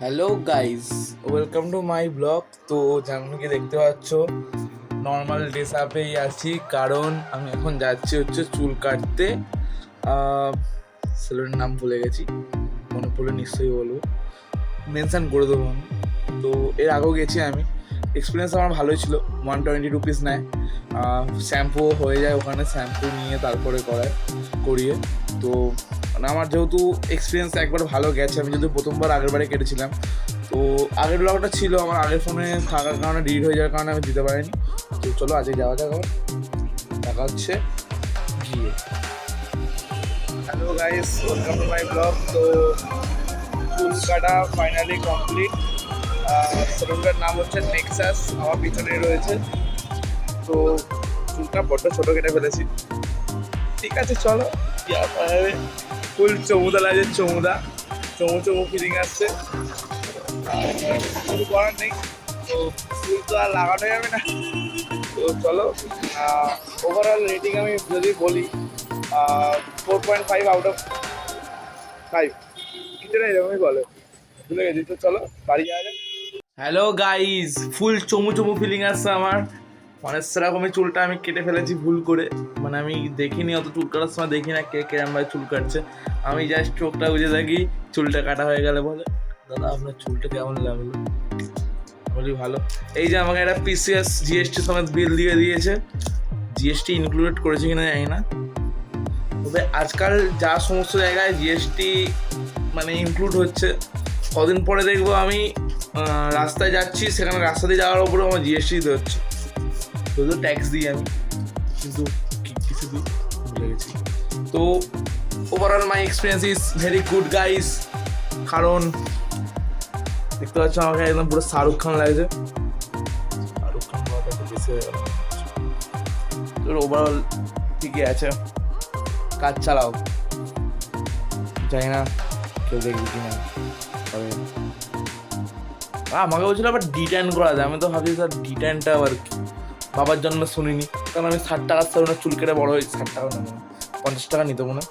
Hello guys, welcome to my blog. তো যেমন কি দেখতে পাচ্ছ, নর্মাল ড্রেস আপেই আছি, কারণ আমি এখন যাচ্ছি হচ্ছে চুল কাটতে। সেলুনের নাম ভুলে গেছি, মনে পড়লে নিশ্চয়ই বলবো, মেনশান করে দেবো আমি। তো এর আগেও গেছি আমি, এক্সপিরিয়েন্স আমার ভালোই ছিল। 120 রুপিস নেয়, শ্যাম্পু হয়ে যায় ওখানে, শ্যাম্পু নিয়ে তারপরে করিয়ে। তো মানে আমার যেহেতু এক্সপিরিয়েন্স একবার ভালো গেছে, আমি যেহেতু প্রথমবার আগের বারে কেটেছিলাম, তো আগের ব্লগটা ছিল আমার আগের ফোনে থাকার কারণে, ডিলিট হয়ে যাওয়ার কারণে আমি দিতে পারিনি। তো চলো আজকে যাওয়া যাক, আবার দেখা হচ্ছে গিয়ে। Hello guys, welcome to my blog. তো চুল কাটা ফাইনালি কমপ্লিট। সেলুনটার নাম হচ্ছে নেক্সাস, আমার পিছনে রয়েছে। তো চুলটা বড্ড ছোটো কেটে ফেলেছি, ঠিক আছে চলো কি আর করা যাবে। ফুল চমুদা লাগে, চমু চমু ফিলিং আসছে, কিছু করার নেই। তো ফুল তো আর লাগানো যাবে না। তো চলো, ওভারঅল রেটিং আমি যদি বলি 4.5 আউট অফ 5, কিছু না এরকমই বলে, ভুলে গেছি। তো চলো বাড়ি যাওয়া যাক। হ্যালো গাইজ, ফুল চমু ফিলিং আসছে আমার, মানে সেরকমই চুলটা আমি কেটে ফেলেছি ভুল করে। মানে আমি দেখিনি, অত চুল কাটার সময় দেখি না কে কেরম ভাবে চুল কাটছে। আমি জাস্ট চোখটা বুঝে থাকি, চুলটা কাটা হয়ে গেলে বলে, দাদা আপনার চুলটা কেমন লাগলো? বলি ভালো। এই যে আমাকে একটা পিসিএস জিএসটি সমেত বিল দিয়ে দিয়েছে, জিএসটি ইনক্লুডেড করেছে কিনা জানি না, তবে আজকাল যা সমস্ত জায়গায় জিএসটি মানে ইনক্লুড হচ্ছে, কদিন পরে দেখবো আমি রাস্তায় যাচ্ছি, সেখানে রাস্তা দিয়ে যাওয়ার উপরেও আমার জিএসটি দিতে হচ্ছে। শুধু ট্যাক্স দিই আমি, কিন্তু কিছু দিই, ভুলে গেছি। তো overall my experience is very good guys, কারণ দেখতে পাচ্ছ আমাকে একদম পুরো শাহরুখ খান লাগছে। শাহরুখ খান একটু বেশি হয়ে গেল। ওভারঅল ঠিকই আছে, কাজ চালাও, জানি না কেউ দেখবি কিনা। তবে আমাকে বলছিল আবার ডিট্যান করা যায়, আমি তো ভাবছি স্যার ডিট্যানটা আবার কি, বাবার জন্মে শুনিনি। কারণ আমি 60 টাকার সেলুনের চুল কেটে বড় হয়েছি, 60 টাকা না 50 টাকা নিতে মনে,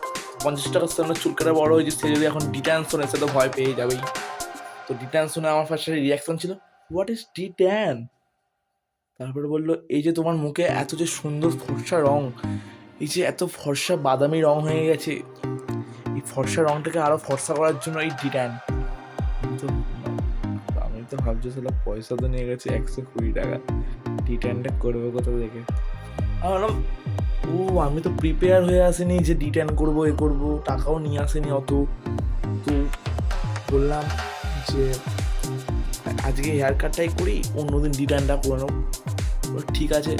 50 টাকার সেলুনের চুল কেটে বড় হয়েছি। সে যদি এখন ডিট্যান শোনে, সে তো ভয় পেয়ে যাবেই। তো ডিট্যান শুনে আমার ফার্স্টে রিয়াকশন ছিল, হোয়াট ইজ ডিট্যান? তারপরে বললো, এই যে তোমার মুখে এত যে সুন্দর ফর্সা রং, এই যে এত ফর্সা বাদামি রং হয়ে গেছে, এই ফর্সা রংটাকে আরো ফর্সা করার জন্য এই ডিট্যান। আমি তো ভাবছি সেটা পয়সা তো নিয়ে গেছে 120 টাকা, ডিট্যানটা করবে কোথাও দেখে। আমি বললাম, ও আমি তো প্রিপেয়ার হয়ে আসিনি যে ডিট্যান করবো, এ করবো, টাকাও নিয়ে আসেনি অত। তো বললাম যে আজকে হেয়ার কাটটাই করি, অন্যদিন ডিট্যানটা করে নেবো। ঠিক আছে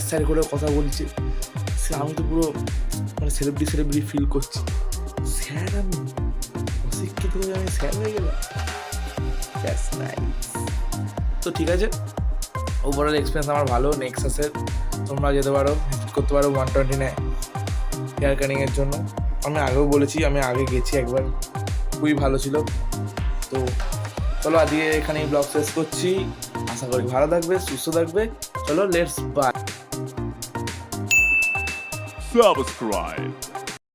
স্যার করে কথা বলছে। আমি তো পুরো মানে সেলিব্রিটি ফিল করছি। স্যার আমি অশিক্ষিত হয়ে আমি স্যার হয়ে গেলাম। তো ঠিক আছে, ওভারঅল এক্সপিরিয়েন্স আমার ভালো। নেক্সাসের তোমরা যেতে পারো, ভিজিট করতে পারো, 120 হেয়ার কাটিংয়ের জন্য। আমি আগেও বলেছি, আমি আগে গেছি একবার, খুবই ভালো ছিল। তো চলো আজকে এখানেই ব্লগ শেষ করছি, আশা করি ভালো থাকবে, সুস্থ থাকবে। চলো লেটস বাই। Subscribe.